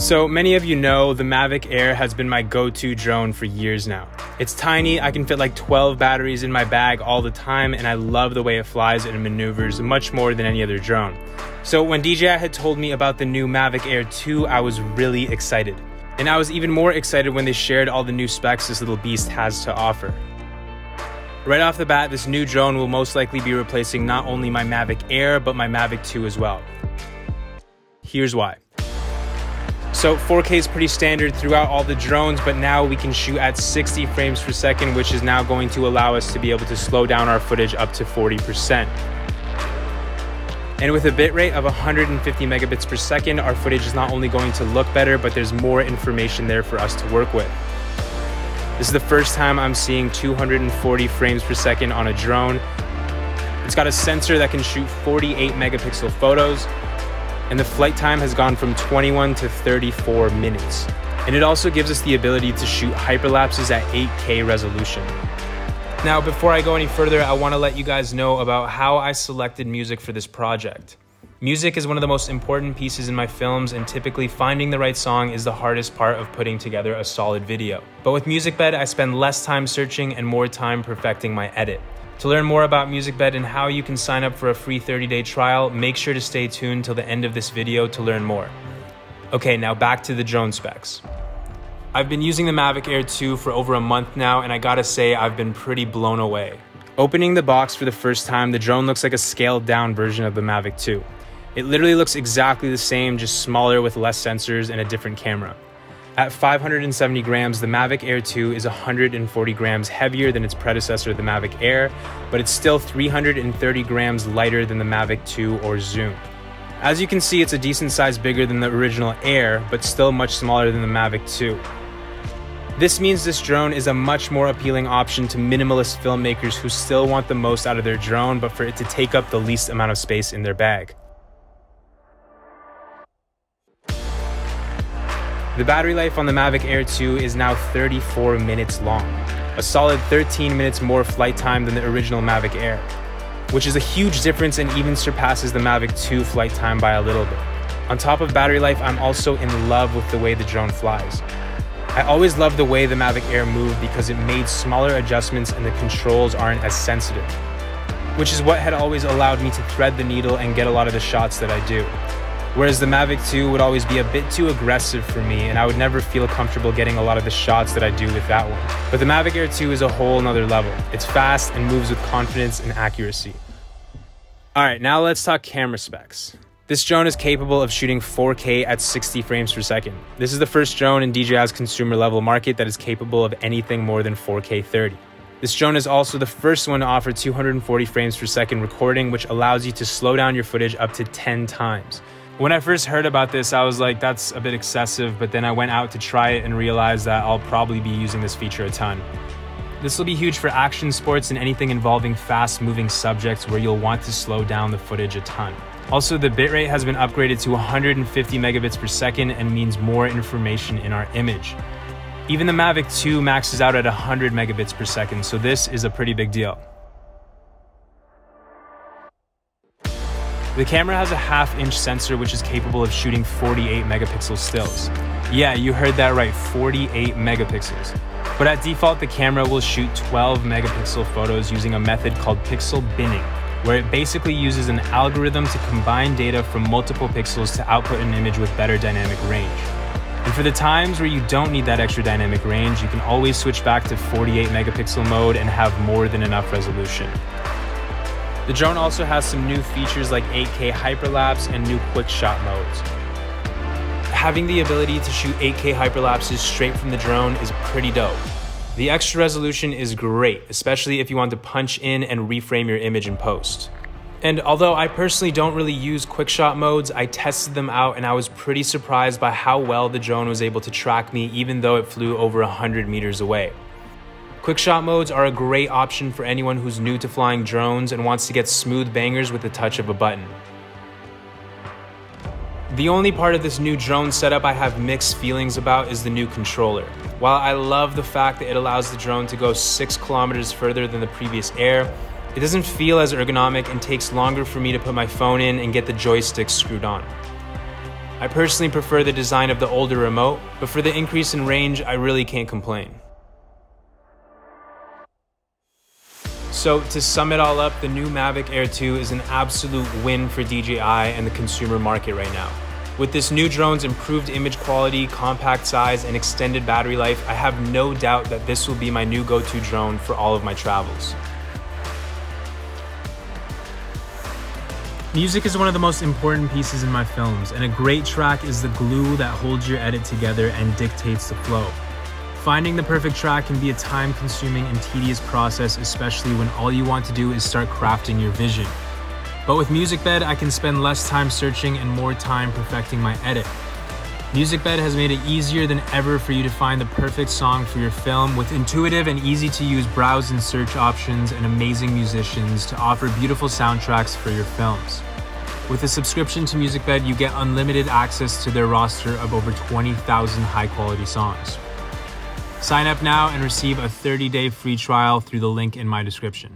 So many of you know the Mavic Air has been my go-to drone for years now. It's tiny, I can fit like 12 batteries in my bag all the time, and I love the way it flies and maneuvers much more than any other drone. So when DJI had told me about the new Mavic Air 2, I was really excited. And I was even more excited when they shared all the new specs this little beast has to offer. Right off the bat, this new drone will most likely be replacing not only my Mavic Air, but my Mavic 2 as well. Here's why. So 4K is pretty standard throughout all the drones, but now we can shoot at 60 frames per second, which is now going to allow us to be able to slow down our footage up to 40%. And with a bitrate of 150 megabits per second, our footage is not only going to look better, but there's more information there for us to work with. This is the first time I'm seeing 240 frames per second on a drone. It's got a sensor that can shoot 48 megapixel photos, and the flight time has gone from 21 to 34 minutes. And it also gives us the ability to shoot hyperlapses at 8K resolution. Now, before I go any further, I want to let you guys know about how I selected music for this project. Music is one of the most important pieces in my films, and typically finding the right song is the hardest part of putting together a solid video. But with Musicbed, I spend less time searching and more time perfecting my edit. To learn more about Musicbed and how you can sign up for a free 30-day trial, make sure to stay tuned till the end of this video to learn more. Okay, now back to the drone specs. I've been using the Mavic Air 2 for over a month now, and I gotta say I've been pretty blown away. Opening the box for the first time, the drone looks like a scaled down version of the Mavic 2. It literally looks exactly the same, just smaller with less sensors and a different camera. At 570 grams, the Mavic Air 2 is 140 grams heavier than its predecessor, the Mavic Air, but it's still 330 grams lighter than the Mavic 2 or Zoom. As you can see, it's a decent size bigger than the original Air, but still much smaller than the Mavic 2. This means this drone is a much more appealing option to minimalist filmmakers who still want the most out of their drone, but for it to take up the least amount of space in their bag. The battery life on the Mavic Air 2 is now 34 minutes long, a solid 13 minutes more flight time than the original Mavic Air, which is a huge difference and even surpasses the Mavic 2 flight time by a little bit. On top of battery life, I'm also in love with the way the drone flies. I always loved the way the Mavic Air moved because it made smaller adjustments and the controls aren't as sensitive, which is what had always allowed me to thread the needle and get a lot of the shots that I do. Whereas the Mavic 2 would always be a bit too aggressive for me, and I would never feel comfortable getting a lot of the shots that I do with that one. But the Mavic Air 2 is a whole nother level. It's fast and moves with confidence and accuracy. Alright, now let's talk camera specs. This drone is capable of shooting 4K at 60 frames per second. This is the first drone in DJI's consumer level market that is capable of anything more than 4K 30. This drone is also the first one to offer 240 frames per second recording, which allows you to slow down your footage up to 10 times. When I first heard about this, I was like, that's a bit excessive, but then I went out to try it and realized that I'll probably be using this feature a ton. This will be huge for action sports and anything involving fast-moving subjects where you'll want to slow down the footage a ton. Also, the bitrate has been upgraded to 150 megabits per second and means more information in our image. Even the Mavic 2 maxes out at 100 megabits per second, so this is a pretty big deal. The camera has a half-inch sensor which is capable of shooting 48 megapixel stills. Yeah, you heard that right, 48 megapixels. But at default, the camera will shoot 12 megapixel photos using a method called pixel binning, where it basically uses an algorithm to combine data from multiple pixels to output an image with better dynamic range. And for the times where you don't need that extra dynamic range, you can always switch back to 48 megapixel mode and have more than enough resolution. The drone also has some new features like 8K hyperlapse and new quick shot modes. Having the ability to shoot 8K hyperlapses straight from the drone is pretty dope. The extra resolution is great, especially if you want to punch in and reframe your image in post. And although I personally don't really use quick shot modes, I tested them out and I was pretty surprised by how well the drone was able to track me even though it flew over 100 meters away. Quick shot modes are a great option for anyone who's new to flying drones and wants to get smooth bangers with the touch of a button. The only part of this new drone setup I have mixed feelings about is the new controller. While I love the fact that it allows the drone to go 6 kilometers further than the previous Air, it doesn't feel as ergonomic and takes longer for me to put my phone in and get the joystick screwed on. I personally prefer the design of the older remote, but for the increase in range, I really can't complain. So to sum it all up, the new Mavic Air 2 is an absolute win for DJI and the consumer market right now. With this new drone's improved image quality, compact size, and extended battery life, I have no doubt that this will be my new go-to drone for all of my travels. Music is one of the most important pieces in my films, and a great track is the glue that holds your edit together and dictates the flow. Finding the perfect track can be a time-consuming and tedious process, especially when all you want to do is start crafting your vision. But with Musicbed, I can spend less time searching and more time perfecting my edit. Musicbed has made it easier than ever for you to find the perfect song for your film, with intuitive and easy-to-use browse and search options and amazing musicians to offer beautiful soundtracks for your films. With a subscription to Musicbed, you get unlimited access to their roster of over 20,000 high-quality songs. Sign up now and receive a 30-day free trial through the link in my description.